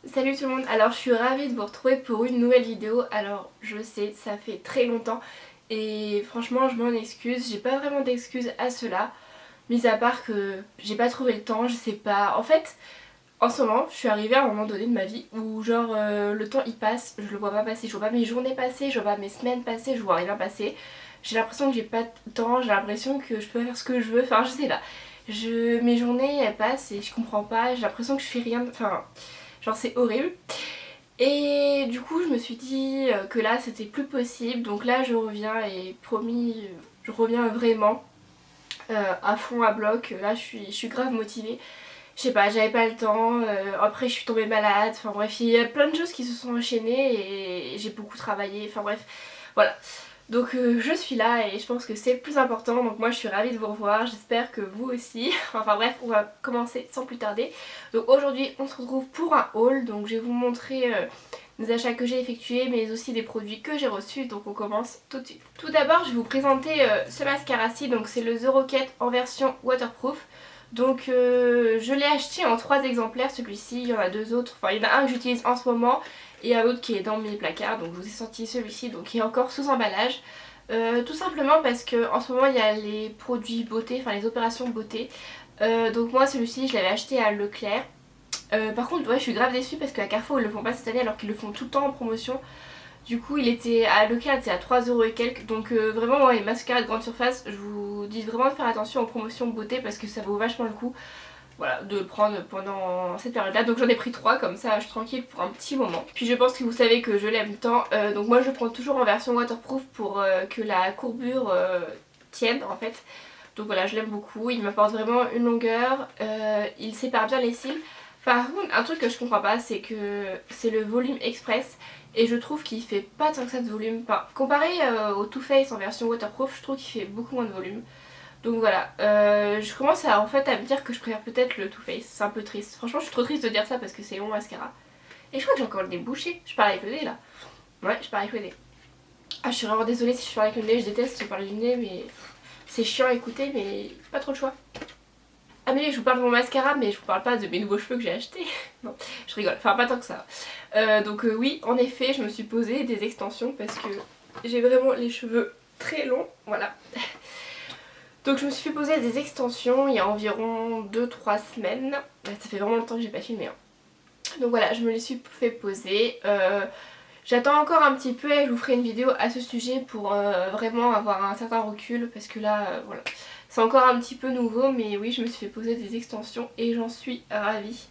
Salut tout le monde, alors je suis ravie de vous retrouver pour une nouvelle vidéo. Alors je sais, ça fait très longtemps et franchement je m'en excuse, j'ai pas vraiment d'excuses à cela, mis à part que j'ai pas trouvé le temps, je sais pas. En fait, en ce moment, je suis arrivée à un moment donné de ma vie où genre le temps il passe, je le vois pas passer, je vois pas mes journées passer, je vois pas mes semaines passer, je vois rien passer. J'ai l'impression que j'ai pas de temps, j'ai l'impression que je peux faire ce que je veux, enfin je sais pas. Mes journées elles passent et je comprends pas, j'ai l'impression que je fais rien, enfin genre c'est horrible. Et du coup je me suis dit que là c'était plus possible, donc là je reviens et promis je reviens vraiment à fond à bloc. Là je suis grave motivée. Je sais pas, j'avais pas le temps, après je suis tombée malade, enfin bref, il y a plein de choses qui se sont enchaînées et j'ai beaucoup travaillé, enfin bref, voilà. Donc je suis là et je pense que c'est le plus important, donc moi je suis ravie de vous revoir, j'espère que vous aussi. Enfin bref, on va commencer sans plus tarder. Donc aujourd'hui on se retrouve pour un haul, donc je vais vous montrer des achats que j'ai effectués mais aussi des produits que j'ai reçus, donc on commence tout de suite. Tout d'abord je vais vous présenter ce mascara-ci, donc c'est le The Rocket en version waterproof. Donc je l'ai acheté en 3 exemplaires celui-ci, il y en a deux autres, enfin il y en a un que j'utilise en ce moment et un autre qui est dans mes placards, donc je vous ai sorti celui-ci, donc qui est encore sous emballage. Tout simplement parce que en ce moment il y a les produits beauté, enfin les opérations beauté. Donc moi celui-ci je l'avais acheté à Leclerc. Par contre ouais, je suis grave déçue parce qu'à Carrefour ils le font pas cette année alors qu'ils le font tout le temps en promotion. Du coup il était à Leclerc, il était à 3€ et quelques. Donc vraiment moi, les mascaras de grande surface, je vous dis vraiment de faire attention aux promotions beauté parce que ça vaut vachement le coup, voilà, de le prendre pendant cette période là. Donc j'en ai pris 3 comme ça je suis tranquille pour un petit moment. Puis je pense que vous savez que je l'aime tant, donc moi je le prends toujours en version waterproof pour que la courbure tienne en fait. Donc voilà, je l'aime beaucoup, il m'apporte vraiment une longueur, il sépare bien les cils. Par contre un truc que je comprends pas c'est que c'est le volume express et je trouve qu'il fait pas tant que ça de volume. Enfin, comparé au Too Faced en version waterproof, je trouve qu'il fait beaucoup moins de volume. Donc voilà, je commence à, en fait à me dire que je préfère peut-être le Too Faced, c'est un peu triste. Franchement je suis trop triste de dire ça parce que c'est mon mascara. Et je crois que j'ai encore le nez bouché, je parle avec le nez là. Ouais, je parle avec le nez. Ah je suis vraiment désolée si je parle avec le nez, je déteste parler du nez mais c'est chiant à écouter mais pas trop le choix. Ah mais oui, je vous parle de mon mascara mais je vous parle pas de mes nouveaux cheveux que j'ai achetés. Non, je rigole, enfin pas tant que ça. Donc oui, en effet, je me suis posé des extensions parce que j'ai vraiment les cheveux très longs, voilà. Donc je me suis fait poser des extensions il y a environ 2-3 semaines. Ça fait vraiment longtemps que j'ai pas filmé. Hein. Donc voilà, je me les suis fait poser. J'attends encore un petit peu et je vous ferai une vidéo à ce sujet pour vraiment avoir un certain recul parce que là, voilà. C'est encore un petit peu nouveau mais oui, je me suis fait poser des extensions et j'en suis ravie.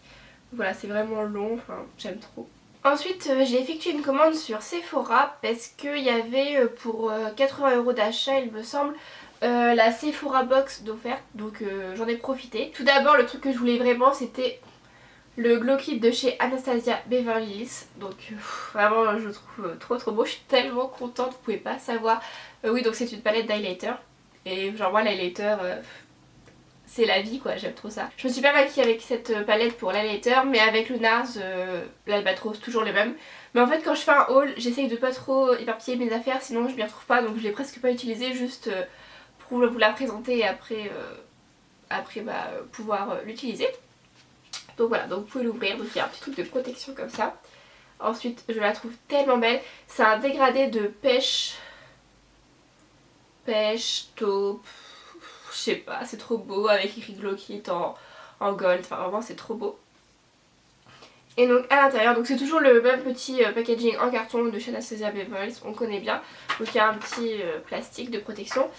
Voilà, c'est vraiment long, enfin j'aime trop. Ensuite, j'ai effectué une commande sur Sephora parce qu'il y avait pour 80€ d'achat, il me semble, la Sephora Box d'offerte, donc j'en ai profité. Tout d'abord, le truc que je voulais vraiment, c'était le Glow Kit de chez Anastasia Beverly Hills. Donc vraiment, je le trouve trop trop beau, je suis tellement contente, vous pouvez pas savoir. Oui, donc c'est une palette d'highlighter. Et genre moi, l'highlighter, c'est la vie quoi, j'aime trop ça. Je me suis pas maquillée avec cette palette pour l'highlighter mais avec le NARS, l'Albatros, toujours les mêmes. Mais en fait quand je fais un haul, j'essaye de pas trop éparpiller mes affaires sinon je m'y retrouve pas, donc je l'ai presque pas utilisée juste pour vous la présenter et après, pouvoir l'utiliser. Donc voilà, donc vous pouvez l'ouvrir, donc il y a un petit truc de protection comme ça. Ensuite je la trouve tellement belle, c'est un dégradé de taupe, je sais pas, c'est trop beau avec écrit Glow Kit en gold, enfin vraiment c'est trop beau. Et donc à l'intérieur, donc c'est toujours le même petit packaging en carton de chez Anastasia Beverly, on connaît bien. Donc il y a un petit plastique de protection.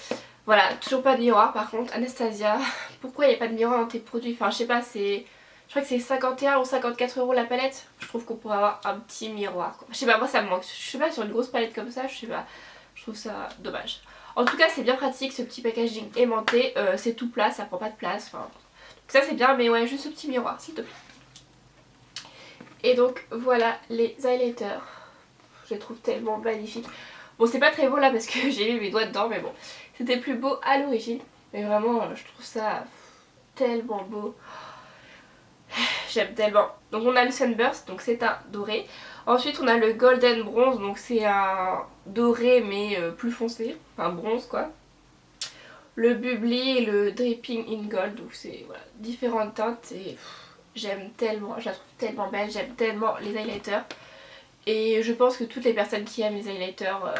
Voilà, toujours pas de miroir par contre. Anastasia, pourquoi il n'y a pas de miroir dans tes produits? Enfin je sais pas, c'est... Je crois que c'est 51 ou 54€ la palette. Je trouve qu'on pourrait avoir un petit miroir quoi. Je sais pas, moi ça me manque. Je sais pas, sur une grosse palette comme ça, je sais pas. Je trouve ça dommage. En tout cas c'est bien pratique ce petit packaging aimanté. C'est tout plat, ça prend pas de place. Enfin, donc ça c'est bien, mais ouais, juste ce petit miroir s'il te plaît. Et donc voilà les highlighters. Je les trouve tellement magnifiques. Bon c'est pas très beau là parce que j'ai mis mes doigts dedans mais bon. C'était plus beau à l'origine. Mais vraiment je trouve ça tellement beau. J'aime tellement. Donc on a le Sunburst, donc c'est un doré. Ensuite on a le Golden Bronze, donc c'est un doré mais plus foncé. Un bronze quoi. Le Bubbly et le Dripping in Gold, donc c'est voilà, différentes teintes et j'aime tellement, je la trouve tellement belle, j'aime tellement les highlighters. Et je pense que toutes les personnes qui aiment les highlighters,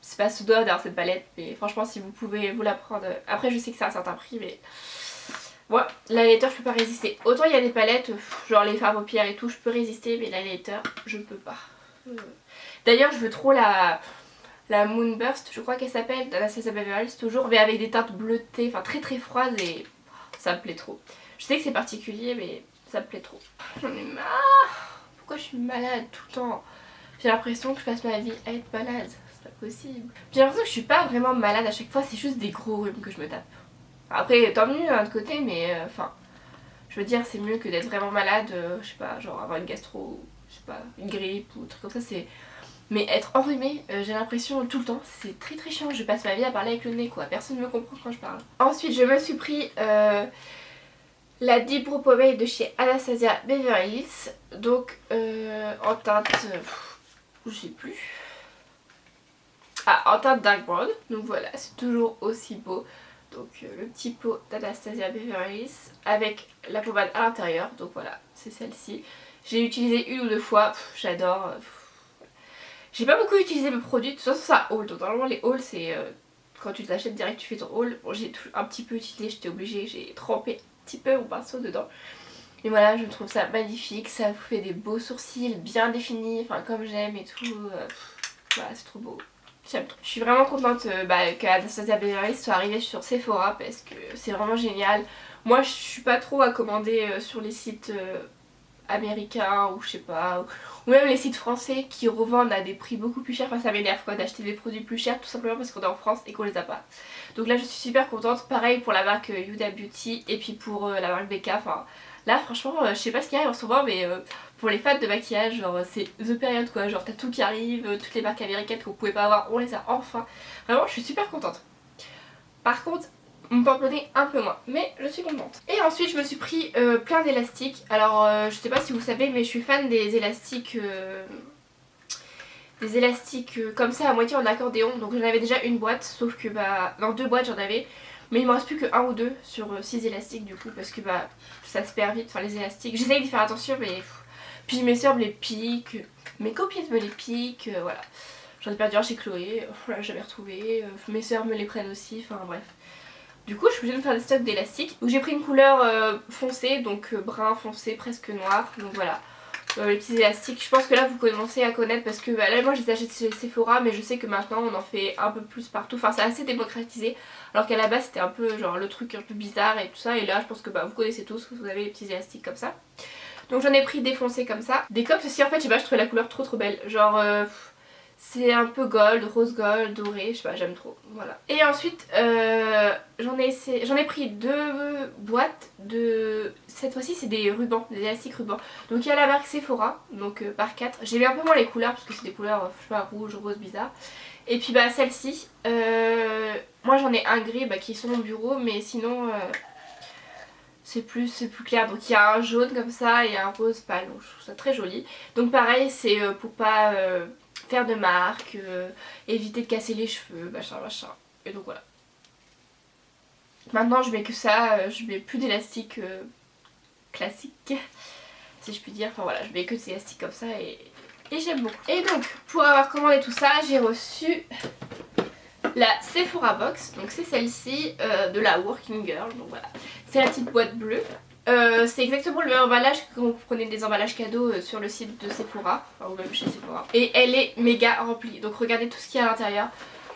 c'est pas sous doigt d'avoir cette palette, mais franchement si vous pouvez vous la prendre. Après je sais que c'est un certain prix, mais ouais, l'highlighter je peux pas résister. Autant il y a des palettes, genre les fards paupières et tout, je peux résister, mais l'highlighter je peux pas. D'ailleurs je veux trop la Moonburst, je crois qu'elle s'appelle, d'Anastasia Beverly Hills toujours, mais avec des teintes bleutées, enfin très très froides et ça me plaît trop. Je sais que c'est particulier mais ça me plaît trop. J'en ai marre. Pourquoi je suis malade tout le temps? J'ai l'impression que je passe ma vie à être malade, c'est pas possible. J'ai l'impression que je suis pas vraiment malade à chaque fois, c'est juste des gros rhumes que je me tape. Après tant mieux d'un côté mais enfin, je veux dire c'est mieux que d'être vraiment malade, je sais pas, genre avoir une gastro, je sais pas, une grippe ou un truc comme ça, c'est... Mais être enrhumée, j'ai l'impression tout le temps, c'est très très chiant, je passe ma vie à parler avec le nez quoi, personne ne me comprend quand je parle. Ensuite je me suis pris la Deep Brow Pomade de chez Anastasia Beverly Hills, donc en teinte, je sais plus, en teinte Dark Brown, donc voilà, c'est toujours aussi beau. Donc le petit pot d'Anastasia Beverly Hills avec la pommade à l'intérieur, donc voilà, c'est celle-ci. J'ai utilisé une ou deux fois, j'adore. J'ai pas beaucoup utilisé mes produits, de toute façon ça haul, donc normalement les hauls c'est quand tu t'achètes direct tu fais ton haul. Bon j'ai un petit peu utilisé, j'étais obligée, j'ai trempé un petit peu mon pinceau dedans. Et voilà, je trouve ça magnifique, ça vous fait des beaux sourcils bien définis, enfin comme j'aime et tout. Voilà, c'est trop beau. J'aime trop. Je suis vraiment contente qu'Anastasia Beverly Hills soit arrivée sur Sephora parce que c'est vraiment génial. Moi je suis pas trop à commander sur les sites américains ou je sais pas, ou même les sites français qui revendent à des prix beaucoup plus chers. Enfin ça m'énerve quoi d'acheter des produits plus chers tout simplement parce qu'on est en France et qu'on les a pas. Donc là je suis super contente, pareil pour la marque Huda Beauty et puis pour la marque Becca. Enfin là franchement je sais pas ce qu'il y a en ce moment mais pour les fans de maquillage genre c'est the période quoi, genre t'as tout qui arrive, toutes les marques américaines qu'on pouvait pas avoir on les a enfin. Vraiment je suis super contente. Par contre mon porte-monnaie un peu moins, mais je suis contente. Et ensuite je me suis pris plein d'élastiques. Alors je sais pas si vous savez mais je suis fan des élastiques comme ça à moitié en accordéon. Donc j'en avais déjà une boîte, sauf que bah dans deux boîtes j'en avais, mais il me reste plus que un ou deux sur 6 élastiques du coup parce que bah ça se perd vite, enfin les élastiques. J'essaye d'y faire attention mais puis mes soeurs me les piquent, mes copines me les piquent, voilà. J'en ai perdu un chez Chloé, voilà, j'avais retrouvé, mes soeurs me les prennent aussi, enfin bref. Du coup je suis obligée de me faire des stocks d'élastiques. Donc j'ai pris une couleur foncée, donc brun foncé presque noir. Donc voilà, les petits élastiques. Je pense que là vous commencez à connaître parce que bah, là moi je les achète chez Sephora, mais je sais que maintenant on en fait un peu plus partout. Enfin c'est assez démocratisé, alors qu'à la base c'était un peu genre le truc un peu bizarre et tout ça. Et là je pense que bah, vous connaissez tous, vous avez les petits élastiques comme ça. Donc j'en ai pris des foncés comme ça. Des cops aussi en fait, je sais pas, je trouvais la couleur trop belle. Genre... c'est un peu gold, rose gold, doré, je sais pas, j'aime trop, voilà. Et ensuite j'en ai pris deux boîtes de... Cette fois-ci c'est des rubans, des élastiques rubans. Donc il y a la marque Sephora, donc par 4. J'aimais un peu moins les couleurs parce que c'est des couleurs, je sais pas, rouge, rose, bizarre. Et puis bah celle-ci, moi j'en ai un gris qui est sur mon bureau, mais sinon... c'est plus clair, donc il y a un jaune comme ça et un rose pâle, donc je trouve ça très joli. Donc pareil c'est pour pas faire de marques, éviter de casser les cheveux, machin. Et donc voilà. Maintenant je mets que ça, je mets plus d'élastique classique, si je puis dire. Enfin voilà, je mets que des élastiques comme ça et j'aime beaucoup. Et donc pour avoir commandé tout ça, j'ai reçu la Sephora Box, donc c'est celle-ci de la Working Girl, donc voilà. C'est la petite boîte bleue. C'est exactement le même emballage que quand vous prenez des emballages cadeaux sur le site de Sephora, enfin, ou même chez Sephora. Et elle est méga remplie, donc regardez tout ce qu'il y a à l'intérieur.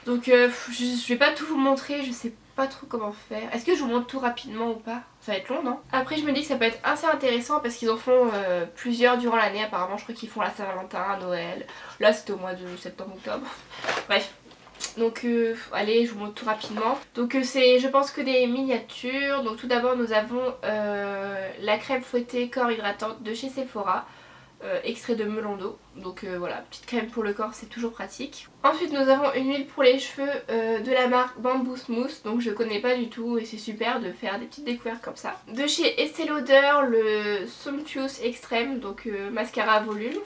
Donc je vais pas tout vous montrer, je sais pas trop comment faire. Est-ce que je vous montre tout rapidement ou pas? Ça va être long, non? Après je me dis que ça peut être assez intéressant parce qu'ils en font plusieurs durant l'année apparemment. Je crois qu'ils font la Saint-Valentin, Noël. Là c'était au mois de septembre-octobre. Bref. Donc allez, je vous montre tout rapidement. Donc c'est je pense que des miniatures. Donc tout d'abord nous avons la crème fouettée corps hydratante de chez Sephora, extrait de melon d'eau. Donc voilà, petite crème pour le corps, c'est toujours pratique. Ensuite nous avons une huile pour les cheveux de la marque Bamboo Smooth. Donc je connais pas du tout et c'est super de faire des petites découvertes comme ça. De chez Estée Lauder, le Sumptuous Extreme, donc mascara à volume.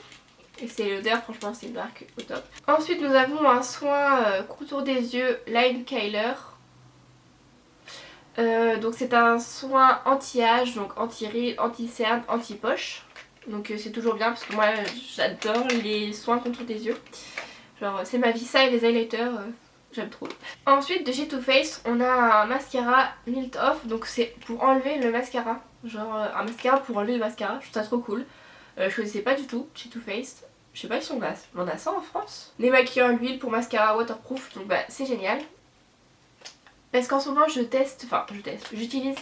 Et c'est l'odeur, franchement c'est une marque au top. Ensuite nous avons un soin contour des yeux Line Kyler. Donc c'est un soin anti-âge, donc anti-rides, anti-cerne, anti-poche. Donc c'est toujours bien parce que moi j'adore les soins contre les yeux. Genre c'est ma vie, ça et les highlighters, j'aime trop. Ensuite de chez Too Faced on a un mascara Melt Off, donc c'est pour enlever le mascara. Genre un mascara pour enlever le mascara, je trouve ça trop cool. Je connaissais pas du tout chez Too Faced. Je sais pas si on a ça en France. Démaquillant à l'huile pour mascara waterproof, donc bah c'est génial. Parce qu'en ce moment j'utilise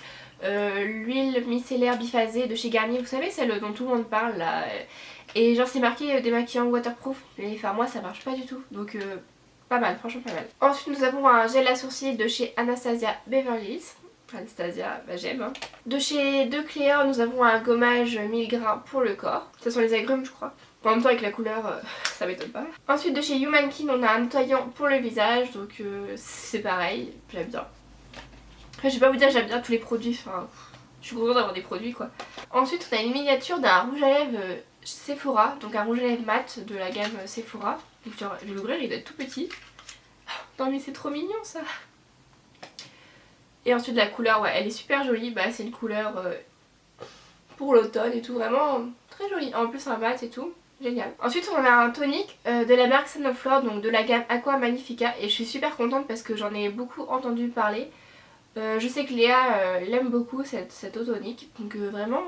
l'huile micellaire biphasée de chez Garnier, vous savez celle dont tout le monde parle là. Et genre c'est marqué démaquillant waterproof, mais enfin moi ça marche pas du tout, donc pas mal, franchement pas mal. Ensuite nous avons un gel à sourcils de chez Anastasia Beverly Hills. Anastasia, bah j'aime. Hein. De chez De Clear nous avons un gommage 1000 grammes pour le corps. Ça sont les agrumes je crois. En même temps avec la couleur ça m'étonne pas. Ensuite de chez Humankin on a un nettoyant pour le visage, donc c'est pareil, j'aime bien. Enfin, je vais pas vous dire j'aime bien tous les produits, enfin je suis contente d'avoir des produits quoi. Ensuite on a une miniature d'un rouge à lèvres Sephora, donc un rouge à lèvres mat de la gamme Sephora. Donc genre, je vais l'ouvrir, il doit être tout petit. Non mais c'est trop mignon ça. Et ensuite la couleur, ouais elle est super jolie, bah c'est une couleur pour l'automne et tout, vraiment très jolie. En plus un mat et tout. Génial. Ensuite on a un tonic de la marque Sanoflore, donc de la gamme Aqua Magnifica, et je suis super contente parce que j'en ai beaucoup entendu parler. Je sais que Léa l'aime beaucoup cette eau tonique, donc vraiment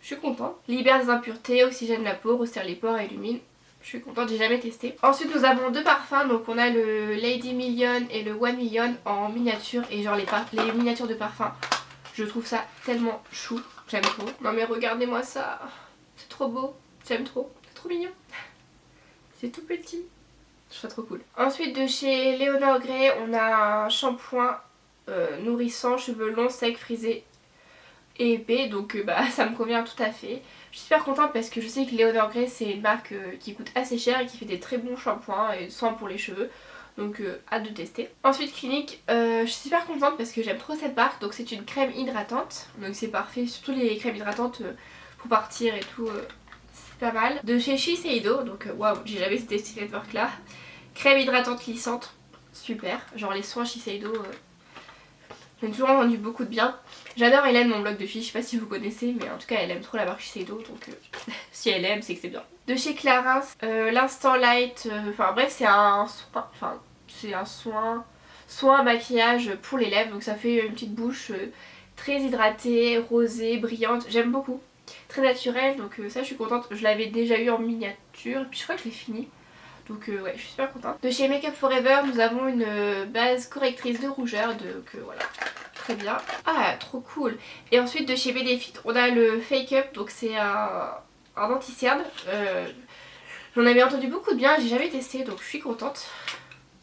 je suis contente. Libère des impuretés, oxygène la peau, resserre les pores, illumine. Je suis contente, j'ai jamais testé. Ensuite nous avons deux parfums, donc on a le Lady Million et le One Million en miniature, et genre les miniatures de parfums, je trouve ça tellement chou, j'aime trop. Non mais regardez-moi ça, c'est trop beau, j'aime trop. Trop mignon. C'est tout petit. Je trouve ça trop cool. Ensuite de chez Léonore Grey on a un shampoing nourrissant, cheveux longs, secs, frisés et épais. Donc bah ça me convient tout à fait. Je suis super contente parce que je sais que Léonore Grey c'est une marque qui coûte assez cher et qui fait des très bons shampoings et soins pour les cheveux. Donc hâte de tester. Ensuite Clinique, je suis super contente parce que j'aime trop cette marque. Donc c'est une crème hydratante. Donc c'est parfait, surtout les crèmes hydratantes pour partir et tout. Pas mal. De chez Shiseido, donc waouh, j'ai jamais testé cette marque là. Crème hydratante glissante, super. Genre les soins Shiseido, j'ai toujours entendu beaucoup de bien. J'adore Hélène, mon blog de filles, je sais pas si vous connaissez, mais en tout cas elle aime trop la marque Shiseido, donc si elle aime c'est que c'est bien. De chez Clarins, l'Instant Light, enfin bref c'est un soin maquillage pour les lèvres, donc ça fait une petite bouche très hydratée, rosée, brillante, j'aime beaucoup. Très naturel, donc ça je suis contente. Je l'avais déjà eu en miniature et puis je crois que je l'ai fini, donc ouais je suis super contente. De chez Make Up Forever nous avons une base correctrice de rougeur, donc voilà, très bien. Ah trop cool. Et ensuite de chez Benefit on a le Fake Up, donc c'est un anti-cerne. J'en avais entendu beaucoup de bien, j'ai jamais testé, donc je suis contente.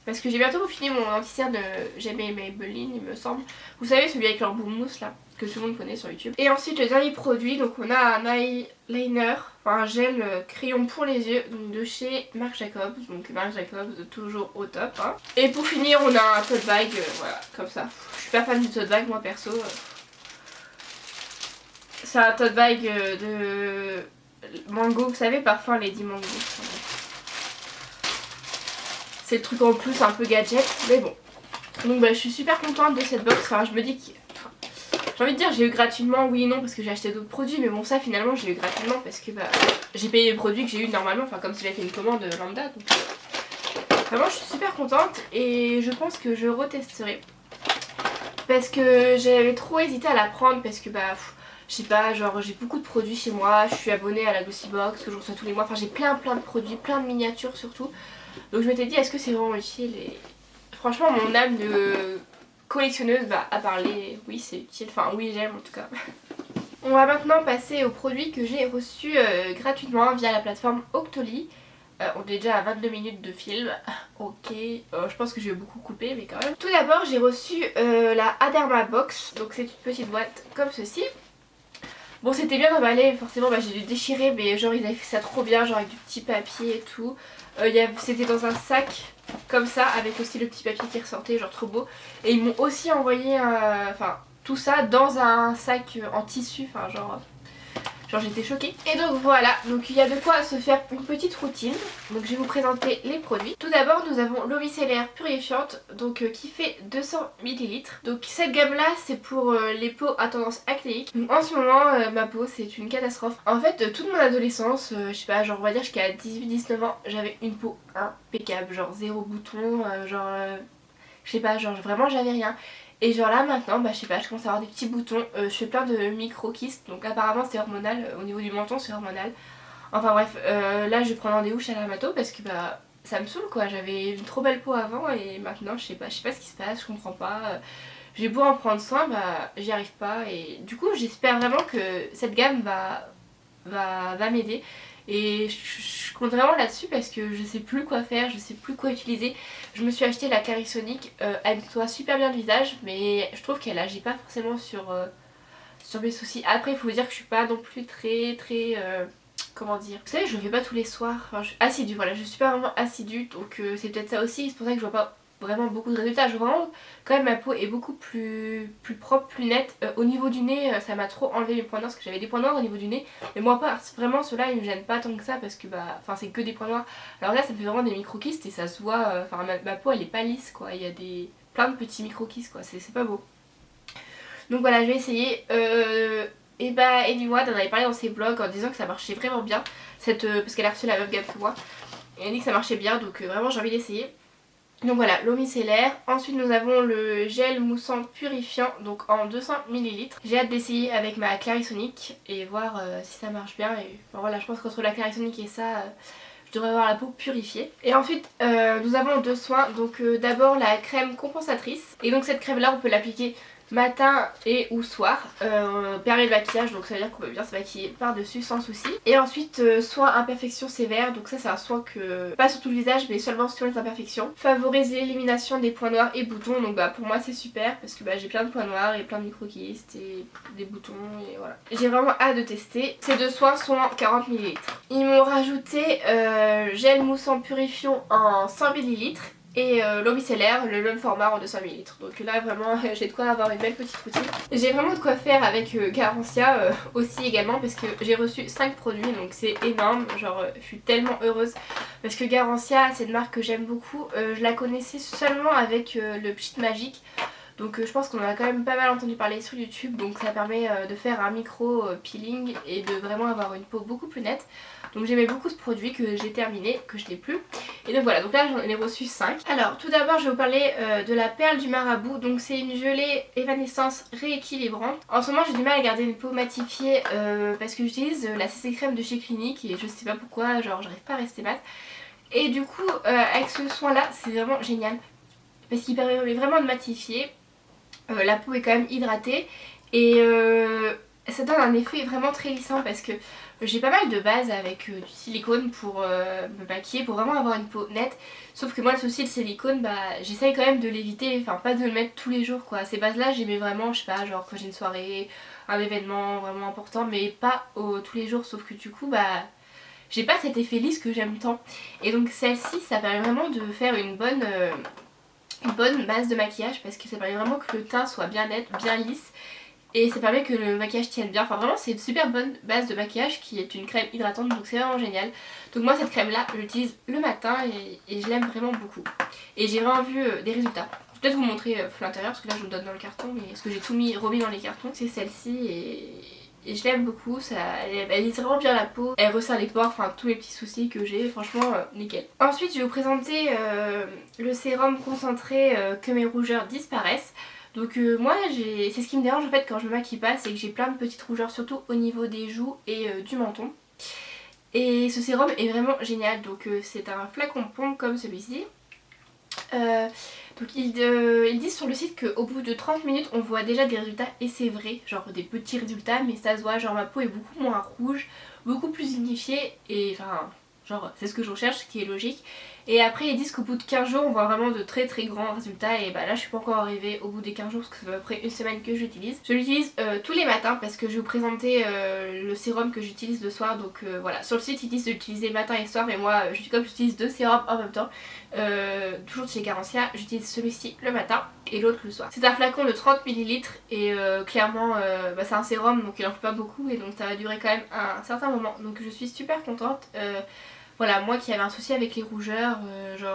Parce que j'ai bientôt fini mon anti-cerne, j'aimais Maybelline il me semble. Vous savez celui avec leur boum mousse là, que tout le monde connaît sur YouTube. Et ensuite le dernier produit, donc on a un eyeliner, enfin un gel crayon pour les yeux, donc de chez Marc Jacobs. Donc Marc Jacobs toujours au top. Hein. Et pour finir on a un tote bag, voilà comme ça. Je suis pas fan du tote bag moi perso. C'est un tote bag de mango, vous savez parfum Lady Mango. C'est le truc en plus un peu gadget, mais bon. Donc bah je suis super contente de cette box, enfin je me dis que... j'ai envie de dire j'ai eu gratuitement, oui et non parce que j'ai acheté d'autres produits, mais bon ça finalement j'ai eu gratuitement parce que bah j'ai payé les produits que j'ai eu normalement, enfin comme si j'avais fait une commande lambda, donc vraiment je suis super contente et je pense que je retesterai. Parce que j'avais trop hésité à la prendre parce que bah je sais pas, genre j'ai beaucoup de produits chez moi, je suis abonnée à la Glossybox que je reçois tous les mois, enfin j'ai plein de produits, plein de miniatures surtout. Donc je m'étais dit est-ce que c'est vraiment utile et franchement mon âme de collectionneuse a parlé, oui c'est utile, enfin oui j'aime en tout cas. On va maintenant passer aux produits que j'ai reçus gratuitement via la plateforme Octoly. On est déjà à 22 minutes de film, ok, je pense que je vais beaucoup couper mais quand même. Tout d'abord j'ai reçu la Aderma Box, donc c'est une petite boîte comme ceci. Bon c'était bien emballé, forcément bah, j'ai dû déchirer mais genre ils avaient fait ça trop bien, genre avec du petit papier et tout. C'était dans un sac comme ça avec aussi le petit papier qui ressortait, genre trop beau. Et ils m'ont aussi envoyé tout ça dans un sac en tissu, enfin genre genre j'étais choquée. Et donc voilà, donc il y a de quoi se faire une petite routine. Donc je vais vous présenter les produits. Tout d'abord nous avons l'eau micellaire purifiante, donc qui fait 200 ml. Donc cette gamme là c'est pour les peaux à tendance acnéique. Donc en ce moment ma peau c'est une catastrophe. En fait toute mon adolescence, je sais pas, genre on va dire jusqu'à 18-19 ans, j'avais une peau impeccable, genre zéro bouton, je sais pas, genre vraiment j'avais rien. Et genre là maintenant, bah je sais pas, je commence à avoir des petits boutons, je fais plein de micro-kystes, donc apparemment c'est hormonal, au niveau du menton c'est hormonal. Enfin bref, là je vais prendre rendez-vous chez la dermato parce que bah ça me saoule quoi, j'avais une trop belle peau avant et maintenant je sais pas ce qui se passe, je comprends pas. J'ai beau en prendre soin, bah j'y arrive pas et du coup j'espère vraiment que cette gamme va m'aider. Et je compte vraiment là-dessus parce que je sais plus quoi faire, je sais plus quoi utiliser. Je me suis acheté la Clarisonic, elle nettoie super bien le visage mais je trouve qu'elle agit pas forcément sur mes soucis. Après il faut vous dire que je suis pas non plus très comment dire. Vous savez je le fais pas tous les soirs, enfin, assidue, voilà, je suis pas vraiment assidue donc c'est peut-être ça aussi, c'est pour ça que je vois pas vraiment beaucoup de résultats. Je vois vraiment quand même ma peau est beaucoup plus propre, plus nette. Au niveau du nez ça m'a trop enlevé mes points noirs parce que j'avais des points noirs au niveau du nez. Mais moi pas, vraiment ceux-là ils me gênent pas tant que ça parce que bah enfin c'est que des points noirs. Alors là ça me fait vraiment des micro-kystes et ça se voit, enfin ma peau elle est pas lisse quoi, il y a plein de petits micro-kystes quoi, c'est pas beau. Donc voilà je vais essayer. Et bah Edward en avait parlé dans ses vlogs en disant que ça marchait vraiment bien, parce qu'elle a reçu la même gamme que moi. Et elle a dit que ça marchait bien donc vraiment j'ai envie d'essayer. Donc voilà, l'eau micellaire. Ensuite nous avons le gel moussant purifiant, donc en 200 ml. J'ai hâte d'essayer avec ma Clarisonic et voir si ça marche bien. Et enfin, voilà, je pense qu'entre la Clarisonic et ça, je devrais avoir la peau purifiée. Et ensuite nous avons deux soins. Donc d'abord la crème compensatrice. Et donc cette crème là on peut l'appliquer matin et ou soir, permet le maquillage, donc ça veut dire qu'on peut bien se maquiller par dessus sans souci. Et ensuite soin imperfection sévère, donc ça c'est un soin que pas sur tout le visage mais seulement sur les imperfections. Favorise l'élimination des points noirs et boutons, donc bah pour moi c'est super parce que bah j'ai plein de points noirs et plein de micro-kystes et des boutons et voilà. J'ai vraiment hâte de tester. Ces deux soins sont en 40 ml. Ils m'ont rajouté gel moussant purifiant en 100 ml. Et l'eau micellaire, le même format en 200 ml. Donc là vraiment j'ai de quoi avoir une belle petite routine. J'ai vraiment de quoi faire avec Garancia aussi également parce que j'ai reçu 5 produits donc c'est énorme. Genre je suis tellement heureuse parce que Garancia c'est une marque que j'aime beaucoup. Je la connaissais seulement avec le Pchit Magique. Donc je pense qu'on en a quand même pas mal entendu parler sur YouTube. Donc ça permet de faire un micro peeling et de vraiment avoir une peau beaucoup plus nette. Donc j'aimais beaucoup ce produit que j'ai terminé, que je n'ai plus. Et donc voilà, donc là j'en ai reçu 5. Alors tout d'abord je vais vous parler de la perle du marabout. Donc c'est une gelée évanescence rééquilibrante. En ce moment j'ai du mal à garder une peau matifiée parce que j'utilise la CC crème de chez Clinique et je sais pas pourquoi, genre j'arrive pas à rester mat. Et du coup avec ce soin là c'est vraiment génial parce qu'il permet vraiment de matifier. La peau est quand même hydratée et ça donne un effet vraiment très lissant parce que j'ai pas mal de bases avec du silicone pour me maquiller, pour vraiment avoir une peau nette. Sauf que moi le souci le silicone, bah j'essaye quand même de l'éviter, enfin pas de le mettre tous les jours quoi. Ces bases là j'aimais vraiment, je sais pas, genre quand j'ai une soirée, un événement vraiment important, mais pas tous les jours. Sauf que du coup bah j'ai pas cet effet lisse que j'aime tant. Et donc celle-ci ça permet vraiment de faire une bonne base de maquillage parce que ça permet vraiment que le teint soit bien net, bien lisse. Et ça permet que le maquillage tienne bien. Enfin vraiment c'est une super bonne base de maquillage qui est une crème hydratante donc c'est vraiment génial. Donc moi cette crème là je l'utilise le matin et je l'aime vraiment beaucoup. Et j'ai vraiment vu des résultats. Je vais peut-être vous montrer l'intérieur parce que là je vous le donne dans le carton mais parce que j'ai tout remis dans les cartons. C'est celle-ci et je l'aime beaucoup, elle lisse vraiment bien la peau, elle resserre les pores, enfin tous les petits soucis que j'ai, franchement nickel. Ensuite je vais vous présenter le sérum concentré que mes rougeurs disparaissent. Donc moi c'est ce qui me dérange en fait quand je me maquille pas, c'est que j'ai plein de petites rougeurs surtout au niveau des joues et du menton. Et ce sérum est vraiment génial, donc c'est un flacon pompe comme celui-ci. Donc ils disent sur le site qu'au bout de 30 minutes on voit déjà des résultats et c'est vrai, genre des petits résultats mais ça se voit, genre ma peau est beaucoup moins rouge, beaucoup plus unifiée et enfin genre c'est ce que je recherche, ce qui est logique. Et après ils disent qu'au bout de 15 jours on voit vraiment de très très grands résultats. Et bah là je suis pas encore arrivée au bout des 15 jours parce que c'est à peu près une semaine que j'utilise. Je l'utilise tous les matins parce que je vais vous présenter le sérum que j'utilise le soir. Donc voilà, sur le site ils disent de l'utiliser matin et soir, mais moi comme j'utilise 2 sérums en même temps, toujours de chez Garancia, j'utilise celui-ci le matin et l'autre le soir. C'est un flacon de 30 ml et clairement bah, c'est un sérum donc il en faut pas beaucoup et donc ça va durer quand même un certain moment. Donc je suis super contente. Voilà, moi qui avais un souci avec les rougeurs, je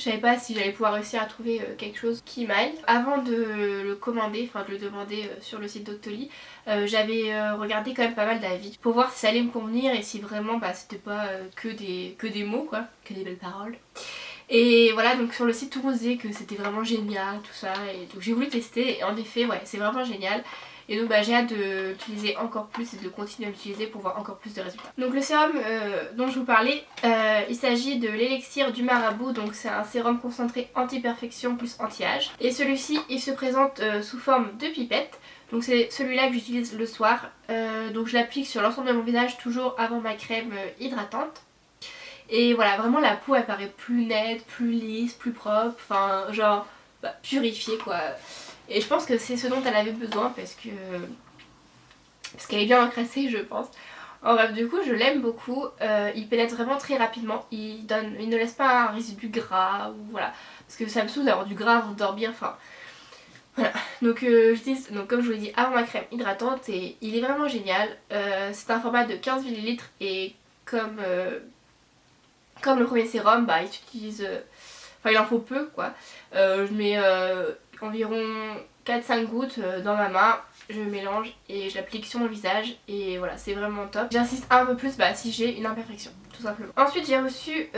savais pas si j'allais pouvoir réussir à trouver quelque chose qui m'aille. Avant de le commander, enfin de le demander sur le site Doctolib, j'avais regardé quand même pas mal d'avis pour voir si ça allait me convenir et si vraiment bah, c'était pas que des mots quoi, que des belles paroles. Et voilà, donc sur le site tout le monde disait que c'était vraiment génial tout ça, et donc j'ai voulu tester et en effet ouais c'est vraiment génial. Et donc bah, j'ai hâte de l'utiliser encore plus et de continuer à l'utiliser pour voir encore plus de résultats. Donc le sérum dont je vous parlais, il s'agit de l'élixir du marabout. Donc c'est un sérum concentré anti-perfection plus anti-âge. Et celui-ci il se présente sous forme de pipette. Donc c'est celui-là que j'utilise le soir. Donc je l'applique sur l'ensemble de mon visage toujours avant ma crème hydratante. Et voilà, vraiment la peau elle paraît plus nette, plus lisse, plus propre, enfin genre bah, purifiée quoi. Et je pense que c'est ce dont elle avait besoin parce qu'elle est bien encrassée je pense. En bref, du coup je l'aime beaucoup, il pénètre vraiment très rapidement, il ne laisse pas un résidu gras ou voilà. Parce que ça me saoule d'avoir du gras avant de dormir, enfin voilà. Donc j'utilise, donc comme je vous l'ai dit, avant ma crème hydratante et il est vraiment génial. C'est un format de 15 ml et comme le premier sérum, bah il s'utilise... Enfin il en faut peu quoi. Je mets environ 4-5 gouttes dans ma main, je mélange et je l'applique sur mon visage et voilà c'est vraiment top. J'insiste un peu plus bah, si j'ai une imperfection tout simplement. Ensuite j'ai reçu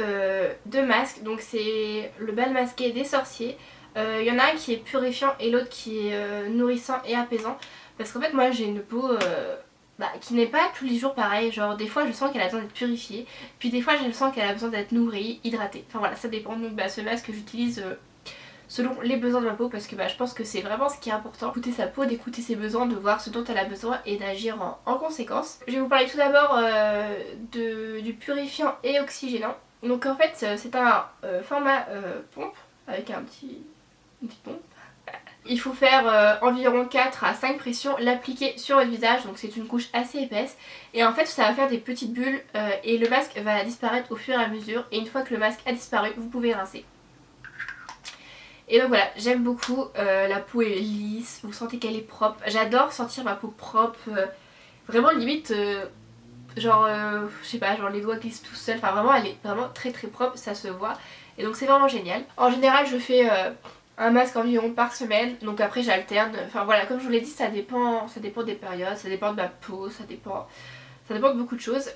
2 masques, donc c'est le bal masqué des sorciers. Il y en a un qui est purifiant et l'autre qui est nourrissant et apaisant. Parce qu'en fait moi j'ai une peau qui n'est pas tous les jours pareil, genre des fois je sens qu'elle a besoin d'être purifiée, puis des fois je sens qu'elle a besoin d'être nourrie, hydratée, enfin voilà ça dépend. Donc bah, ce masque j'utilise selon les besoins de ma peau parce que bah, je pense que c'est vraiment ce qui est important, d'écouter sa peau, d'écouter ses besoins, de voir ce dont elle a besoin et d'agir en conséquence. Je vais vous parler tout d'abord du purifiant et oxygénant. Donc en fait c'est un format pompe avec une petite pompe. Il faut faire environ 4 à 5 pressions, l'appliquer sur votre visage, donc c'est une couche assez épaisse. Et en fait ça va faire des petites bulles et le masque va disparaître au fur et à mesure. Et une fois que le masque a disparu, vous pouvez rincer. Et donc voilà, j'aime beaucoup, la peau est lisse, vous sentez qu'elle est propre. J'adore sentir ma peau propre, vraiment limite, je sais pas, genre les doigts glissent tout seuls. Enfin vraiment elle est vraiment très très propre, ça se voit. Et donc c'est vraiment génial. En général je fais... un masque environ par semaine, donc après j'alterne, enfin voilà comme je vous l'ai dit ça dépend des périodes, ça dépend de ma peau, ça dépend de beaucoup de choses.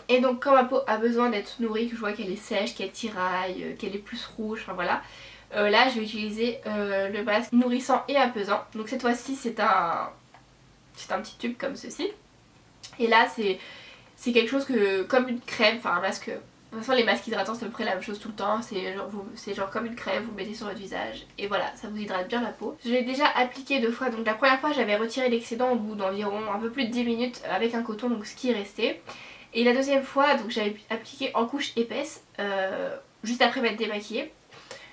Et donc quand ma peau a besoin d'être nourrie, que je vois qu'elle est sèche, qu'elle tiraille, qu'elle est plus rouge, enfin voilà, là je vais utiliser le masque nourrissant et apaisant. Donc cette fois-ci c'est un petit tube comme ceci. Et là c'est quelque chose comme une crème, enfin un masque... De toute façon les masques hydratants c'est à peu près la même chose tout le temps, c'est genre comme une crème, vous mettez sur votre visage et voilà, ça vous hydrate bien la peau. Je l'ai déjà appliqué 2 fois, donc la première fois j'avais retiré l'excédent au bout d'environ un peu plus de 10 minutes avec un coton, donc ce qui est resté. Et la deuxième fois donc j'avais appliqué en couche épaisse, juste après m'être démaquillée.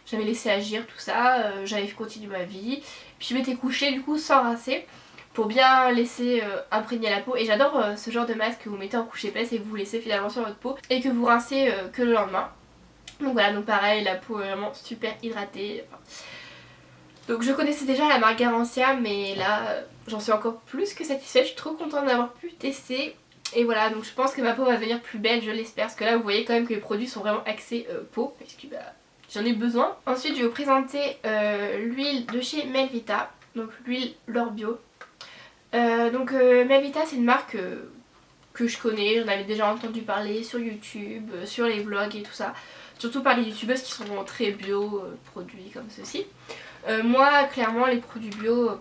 J'avais laissé agir tout ça, j'avais continué ma vie, puis je m'étais couchée du coup sans rincer, pour bien laisser imprégner la peau. Et j'adore ce genre de masque que vous mettez en couche épaisse et que vous laissez finalement sur votre peau et que vous rincez que le lendemain. Donc voilà, donc pareil, la peau est vraiment super hydratée. Enfin... Donc je connaissais déjà la marque Garancia, mais là j'en suis encore plus que satisfaite. Je suis trop contente d'avoir pu tester. Et voilà, donc je pense que ma peau va devenir plus belle, je l'espère. Parce que là vous voyez quand même que les produits sont vraiment axés peau, parce que bah, j'en ai besoin. Ensuite je vais vous présenter l'huile de chez Melvita, donc l'huile L'Or Bio. Melvita c'est une marque que je connais, j'en avais déjà entendu parler sur YouTube, sur les vlogs et tout ça. Surtout par les youtubeuses qui sont très bio, produits comme ceci. Moi clairement les produits bio,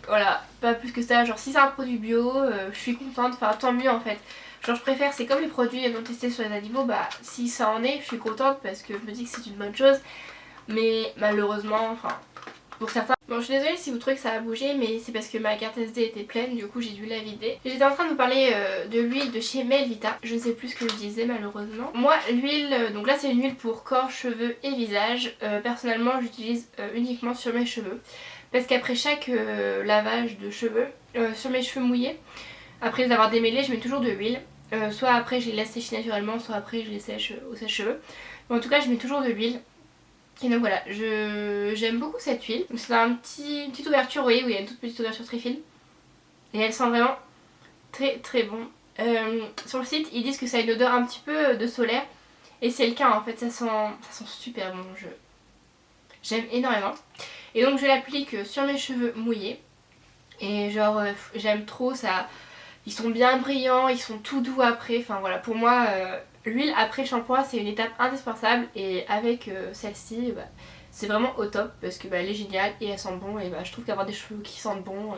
voilà, pas plus que ça. Genre si c'est un produit bio, je suis contente, enfin tant mieux en fait. Genre je préfère, c'est comme les produits non testés sur les animaux, bah si ça en est, je suis contente parce que je me dis que c'est une bonne chose. Mais malheureusement, enfin... pour certains. Bon, je suis désolée si vous trouvez que ça a bougé, mais c'est parce que ma carte SD était pleine, du coup j'ai dû la vider. J'étais en train de vous parler de l'huile de chez Melvita. Je ne sais plus ce que je disais malheureusement. Moi, l'huile, donc là c'est une huile pour corps, cheveux et visage. Personnellement, j'utilise uniquement sur mes cheveux. Parce qu'après chaque lavage de cheveux, sur mes cheveux mouillés, après les avoir démêlés, je mets toujours de l'huile. Soit après je les laisse sécher naturellement, soit après je les sèche au sèche-cheveux. Mais en tout cas, je mets toujours de l'huile. Et donc voilà, j'aime beaucoup cette huile. Donc c'est une petite ouverture, vous voyez, où il y a une toute petite ouverture très fine. Et elle sent vraiment très très bon. Sur le site, ils disent que ça a une odeur un petit peu de solaire. Et c'est le cas en fait, ça sent super bon. J'aime énormément. Et donc je l'applique sur mes cheveux mouillés. Et genre j'aime trop ça. Ils sont bien brillants, ils sont tout doux après. Enfin voilà, pour moi l'huile après shampoing c'est une étape indispensable. Et avec celle-ci bah, c'est vraiment au top parce que bah, elle est géniale et elle sent bon. Et bah, je trouve qu'avoir des cheveux qui sentent bon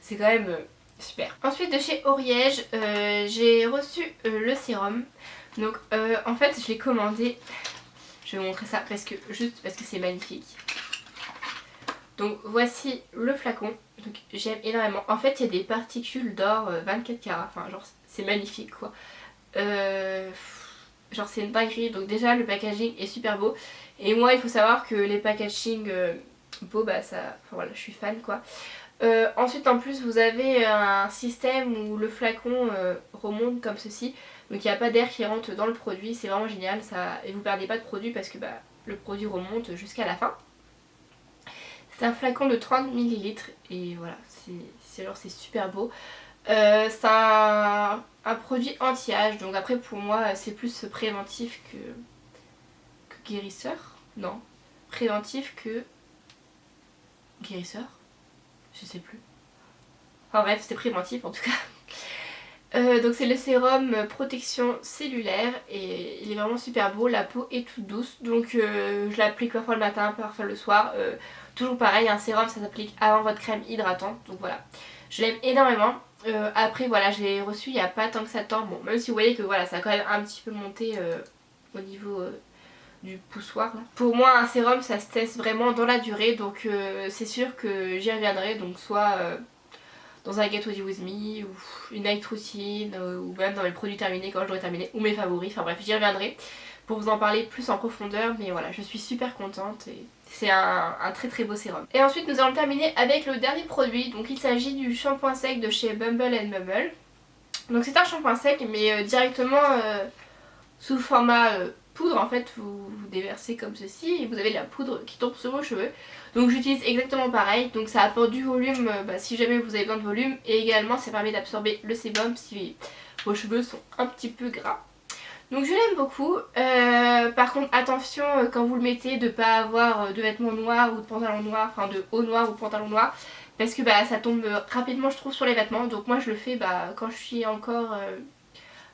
c'est quand même super. Ensuite de chez Oriège j'ai reçu le sérum. Donc en fait je l'ai commandé. Je vais vous montrer ça juste parce que c'est magnifique. Donc voici le flacon, donc j'aime énormément. En fait il y a des particules d'or 24 carats, enfin genre c'est magnifique quoi. Genre c'est une dinguerie, donc déjà le packaging est super beau. Et moi il faut savoir que les packaging beaux bah ça, enfin voilà je suis fan quoi. Ensuite en plus vous avez un système où le flacon remonte comme ceci. Donc il n'y a pas d'air qui rentre dans le produit, c'est vraiment génial ça. Et vous perdez pas de produit parce que bah, le produit remonte jusqu'à la fin. C'est un flacon de 30 ml et voilà, c'est super beau. C'est un produit anti-âge, donc après pour moi c'est plus préventif que guérisseur. Non, préventif que guérisseur. Je sais plus. Enfin bref, c'est préventif en tout cas. Donc c'est le sérum protection cellulaire et il est vraiment super beau, la peau est toute douce. Donc je l'applique parfois le matin, parfois le soir. Toujours pareil, un sérum ça s'applique avant votre crème hydratante, donc voilà. Je l'aime énormément. Après voilà, je l'ai reçu il n'y a pas tant que ça de temps. Bon, même si vous voyez que voilà, ça a quand même un petit peu monté au niveau du poussoir là. Pour moi un sérum ça se teste vraiment dans la durée, donc c'est sûr que j'y reviendrai. Donc soit dans un Get Ready With Me ou une night routine ou même dans mes produits terminés quand j'aurai terminé ou mes favoris, enfin bref j'y reviendrai pour vous en parler plus en profondeur. Mais voilà, je suis super contente et c'est un très très beau sérum. Et ensuite nous allons terminer avec le dernier produit. Donc il s'agit du shampoing sec de chez Bumble and Bumble. Donc c'est un shampoing sec mais directement sous format poudre. En fait vous déversez comme ceci et vous avez de la poudre qui tombe sur vos cheveux. Donc j'utilise exactement pareil, donc ça apporte du volume si jamais vous avez besoin de volume. Et également ça permet d'absorber le sébum si vos cheveux sont un petit peu gras. Donc je l'aime beaucoup. Par contre attention quand vous le mettez de ne pas avoir de vêtements noirs ou de pantalons noirs, enfin de haut noir ou de pantalon noir. Parce que ça tombe rapidement je trouve sur les vêtements. Donc moi je le fais quand je suis encore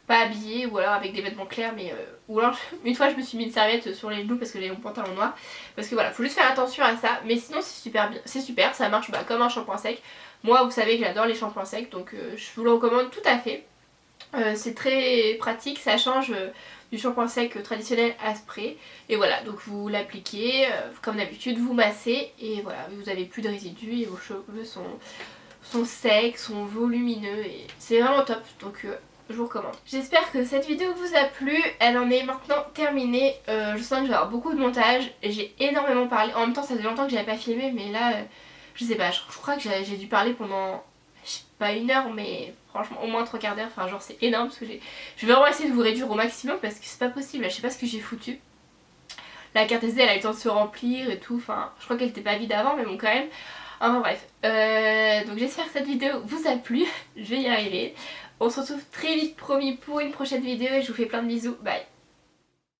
pas habillée ou alors avec des vêtements clairs. Mais ou alors une fois je me suis mis une serviette sur les genoux parce que j'avais mon pantalon noir. Parce que voilà, faut juste faire attention à ça. Mais sinon c'est super bien, c'est super, ça marche comme un shampoing sec. Moi vous savez que j'adore les shampoings secs, donc je vous le recommande tout à fait. C'est très pratique, ça change du shampoing sec traditionnel à spray. Et voilà, donc vous l'appliquez comme d'habitude, vous massez et voilà, vous avez plus de résidus et vos cheveux sont secs, sont volumineux et c'est vraiment top. Donc je vous recommande. J'espère que cette vidéo vous a plu, elle en est maintenant terminée. Je sens que je vais avoir beaucoup de montage, j'ai énormément parlé. En même temps ça fait longtemps que j'avais pas filmé, mais là je sais pas, je crois que j'ai dû parler pendant pas une heure mais franchement au moins 3/4 d'heure, enfin genre c'est énorme parce que je vais vraiment essayer de vous réduire au maximum parce que c'est pas possible, là, je sais pas ce que j'ai foutu. La carte SD elle a eu le temps de se remplir et tout, enfin je crois qu'elle était pas vide avant mais bon quand même. Enfin bref, donc j'espère que cette vidéo vous a plu, je vais y arriver. On se retrouve très vite promis pour une prochaine vidéo et je vous fais plein de bisous, bye.